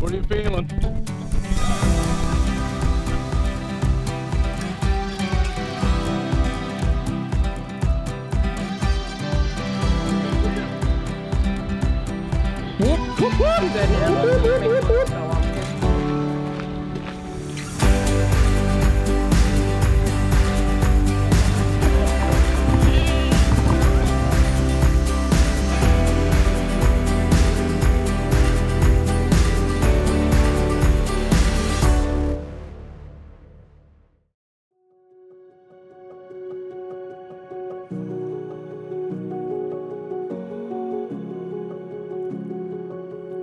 What are you feeling?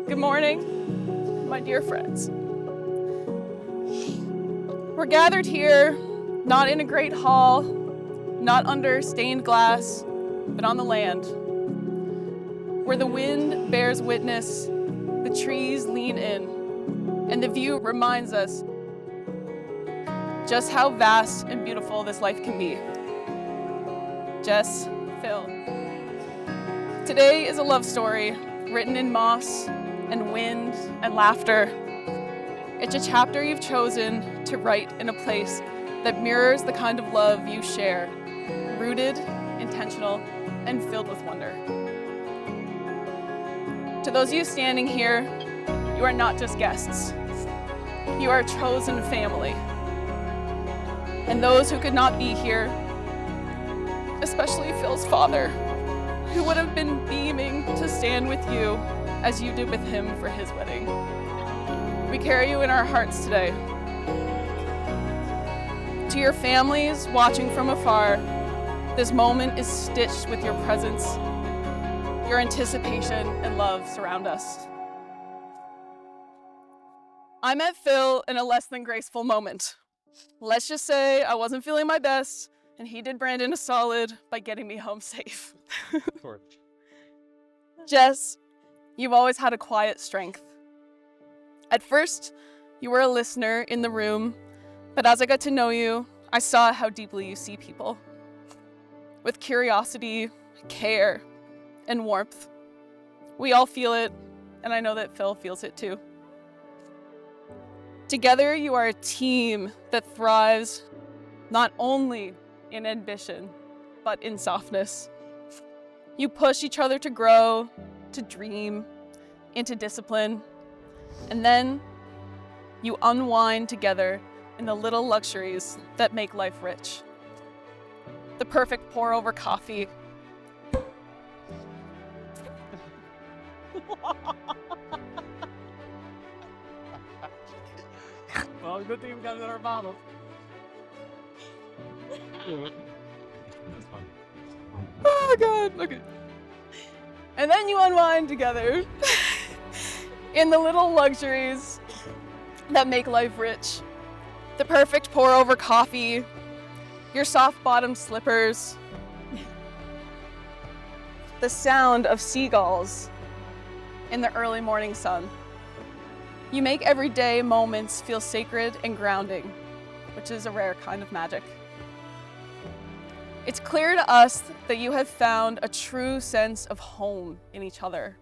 Good morning, my dear friends. We're gathered here, not in a great hall, not under stained glass, but on the land, where the wind bears witness, the trees lean in, and the view reminds us just how vast and beautiful this life can be. Jess, Phil. Today is a love story written in moss and wind and laughter. It's a chapter you've chosen to write in a place that mirrors the kind of love you share, rooted, intentional, and filled with wonder. To those of you standing here, you are not just guests. You are a chosen family. And those who could not be here, especially Phil's father, who would have been beaming to stand with you as you did with him for his wedding. We carry you in our hearts today. To your families watching from afar, this moment is stitched with your presence. Your anticipation and love surround us. I met Phil in a less than graceful moment. Let's just say I wasn't feeling my best, and he did Brandon a solid by getting me home safe. Jess, you've always had a quiet strength. At first, you were a listener in the room, but as I got to know you, I saw how deeply you see people. With curiosity, care, and warmth. We all feel it, and I know that Phil feels it too. Together, you are a team that thrives not only in ambition, but in softness. You push each other to grow, to dream, into discipline, and then you unwind together in the little luxuries that make life rich. The perfect pour over coffee. Well, good thing we got it in our bottles. That's fun. Oh God, okay. And then you unwind together in the little luxuries that make life rich. The perfect pour over coffee, your soft bottom slippers, the sound of seagulls in the early morning sun. You make everyday moments feel sacred and grounding, which is a rare kind of magic. It's clear to us that you have found a true sense of home in each other.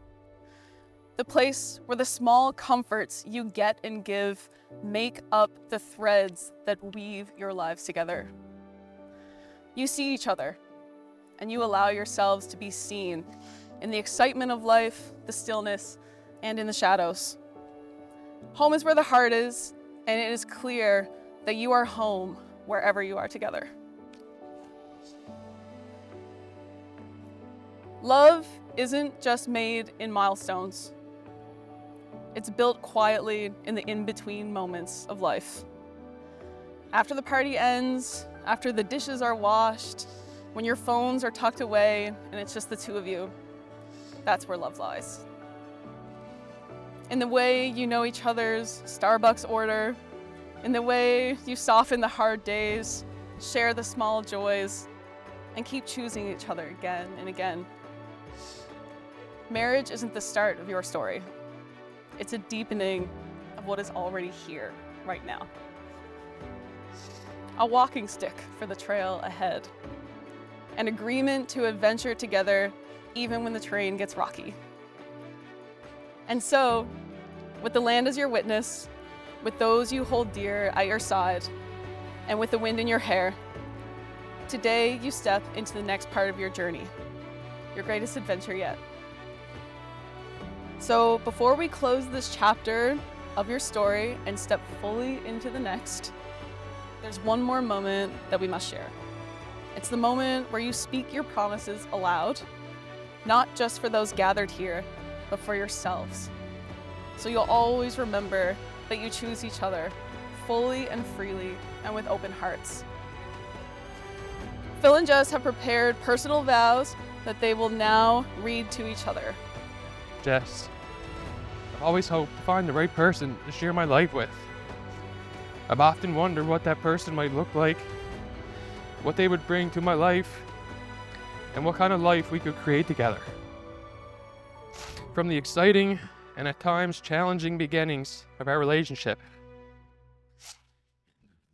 The place where the small comforts you get and give make up the threads that weave your lives together. You see each other, and you allow yourselves to be seen in the excitement of life, the stillness, and in the shadows. Home is where the heart is, and it is clear that you are home wherever you are together. Love isn't just made in milestones. It's built quietly in the in-between moments of life. After the party ends, after the dishes are washed, when your phones are tucked away and it's just the two of you, that's where love lies. In the way you know each other's Starbucks order, in the way you soften the hard days, share the small joys, and keep choosing each other again and again. Marriage isn't the start of your story. It's a deepening of what is already here, right now. A walking stick for the trail ahead. An agreement to adventure together even when the terrain gets rocky. And so, with the land as your witness, with those you hold dear at your side, and with the wind in your hair, today you step into the next part of your journey, your greatest adventure yet. So before we close this chapter of your story and step fully into the next, there's one more moment that we must share. It's the moment where you speak your promises aloud, not just for those gathered here, but for yourselves. So you'll always remember that you choose each other fully and freely and with open hearts. Phil and Jess have prepared personal vows that they will now read to each other. Jess, I've always hoped to find the right person to share my life with. I've often wondered what that person might look like, what they would bring to my life, and what kind of life we could create together. From the exciting and at times challenging beginnings of our relationship,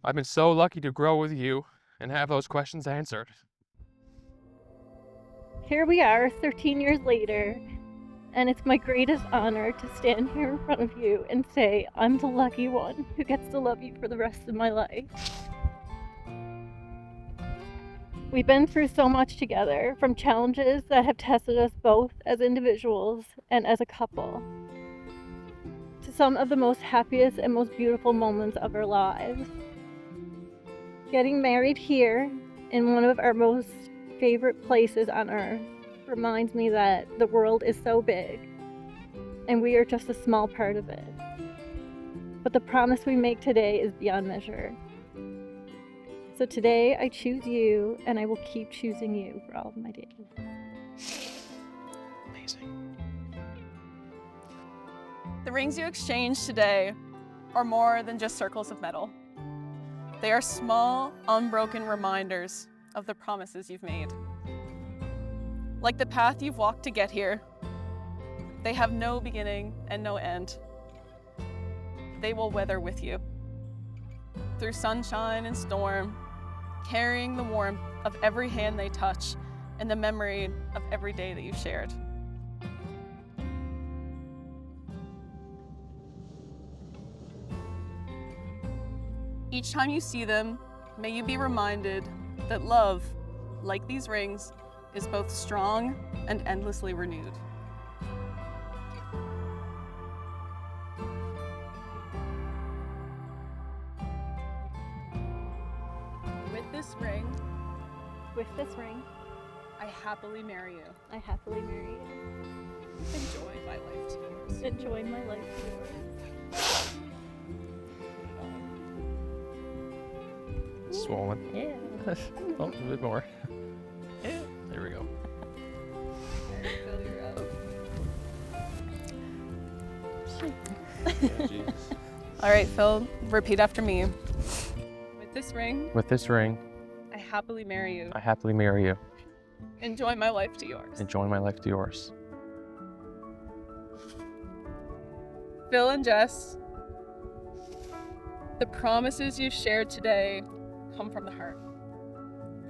I've been so lucky to grow with you and have those questions answered. Here we are 13 years later, and it's my greatest honor to stand here in front of you and say I'm the lucky one who gets to love you for the rest of my life. We've been through so much together, from challenges that have tested us both as individuals and as a couple, to some of the most happiest and most beautiful moments of our lives. Getting married here in one of our most favorite places on earth reminds me that the world is so big and we are just a small part of it. But the promise we make today is beyond measure. So today I choose you, and I will keep choosing you for all of my days. Amazing. The rings you exchange today are more than just circles of metal. They are small, unbroken reminders of the promises you've made. Like the path you've walked to get here, they have no beginning and no end. They will weather with you through sunshine and storm, carrying the warmth of every hand they touch and the memory of every day that you shared. Each time you see them, may you be reminded that love, like these rings, is both strong and endlessly renewed. With this ring, I happily marry you. I happily marry you. Enjoy my life to yours. Enjoy my life to yours. Swollen. Yeah. Oh, a bit more. There we go. Yeah, Jesus. All right, Phil, repeat after me. With this ring, With this ring, I happily marry you. I happily marry you. Enjoy my life to yours. And join my life to yours. Phil and Jess, the promises you've shared today come from the heart.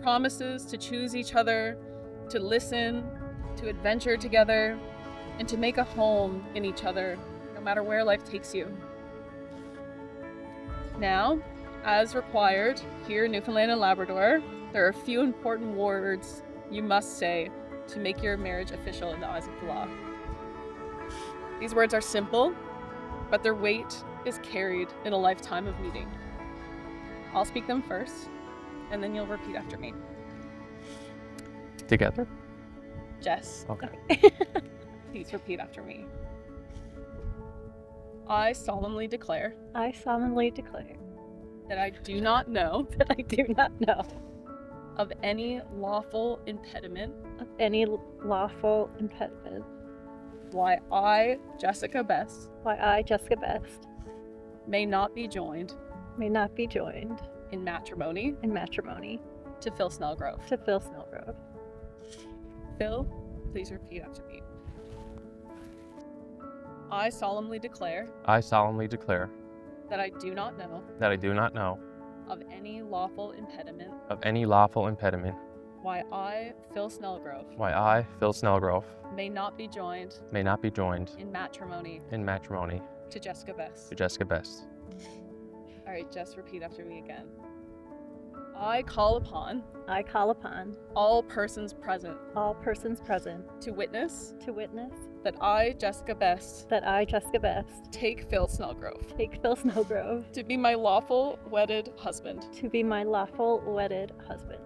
Promises to choose each other, to listen, to adventure together, and to make a home in each other, no matter where life takes you. Now, as required here in Newfoundland and Labrador, there are a few important words you must say to make your marriage official in the eyes of the law. These words are simple, but their weight is carried in a lifetime of meeting. I'll speak them first, and then you'll repeat after me. Together? Jess, Okay. please repeat after me. I solemnly declare I solemnly declare that I do not know that I do not know of any lawful impediment of any lawful impediment why I, Jessica Best, why I, Jessica Best, may not be joined may not be joined in matrimony in matrimony to Phil Snellgrove. to Phil Snellgrove. Phil, please repeat after me. I solemnly declare I solemnly declare that I do not know that I do not know of any lawful impediment of any lawful impediment why I, Phil Snellgrove, why I, Phil Snellgrove, may not be joined may not be joined in matrimony in matrimony to Jessica Best. to Jessica Best. All right, Jess, repeat after me again. I call upon I call upon all persons present all persons present to witness to witness that I, Jessica Best, that I, Jessica Best, take Phil Snellgrove take Phil Snowgrove to be my lawful wedded husband. to be my lawful wedded husband.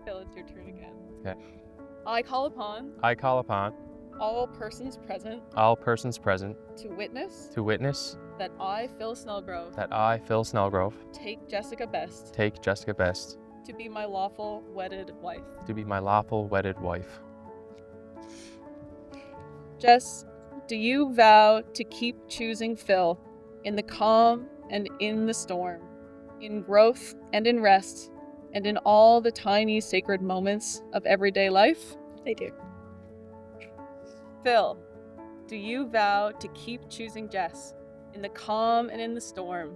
Phil, it's your turn again. Okay. I call upon I call upon all persons present all persons present to witness to witness that I, Phil Snellgrove, that I, Phil Snellgrove, take Jessica Best take Jessica Best to be my lawful wedded wife. to be my lawful wedded wife. Jess, do you vow to keep choosing Phil in the calm and in the storm, in growth and in rest, and in all the tiny sacred moments of everyday life? I do. Phil, do you vow to keep choosing Jess in the calm and in the storm,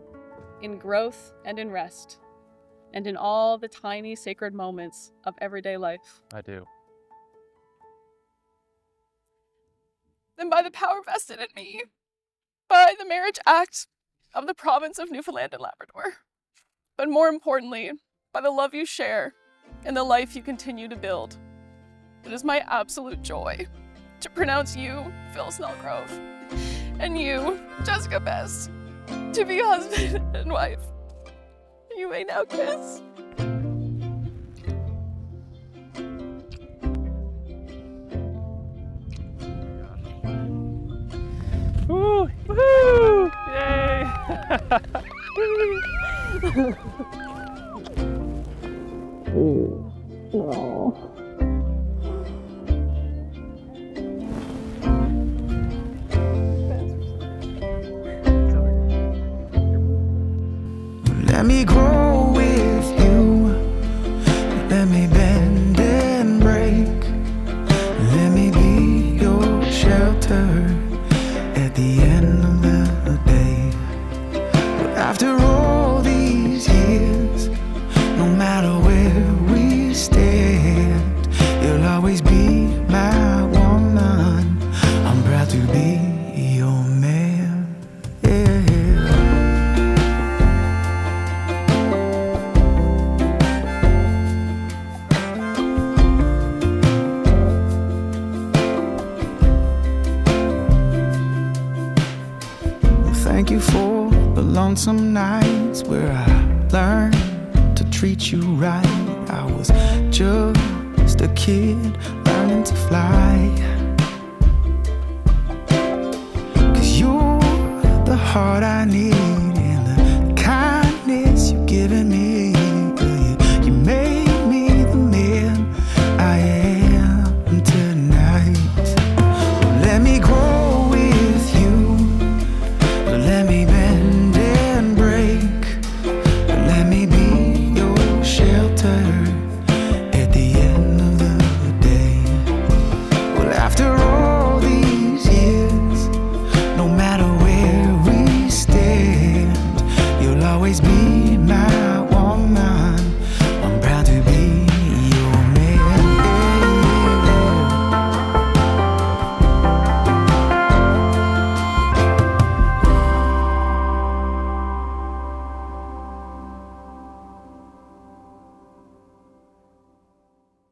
in growth and in rest, and in all the tiny sacred moments of everyday life? I do. Then by the power vested in me, by the Marriage Act of the province of Newfoundland and Labrador, but more importantly, by the love you share and the life you continue to build, it is my absolute joy to pronounce you, Phil Snellgrove, and you, Jessica Best, to be husband and wife. You may now kiss. Woo! Woohoo! Yay! Let me grow with you. Let me bend and break. Let me be your shelter at the end of the day. But after all these years, no matter where we stand, you'll always be my woman. I'm proud to be your man. Yeah. Thank you for the lonesome nights where I learned to treat you right. I was just a kid learning to fly. 'Cause you're the heart I need.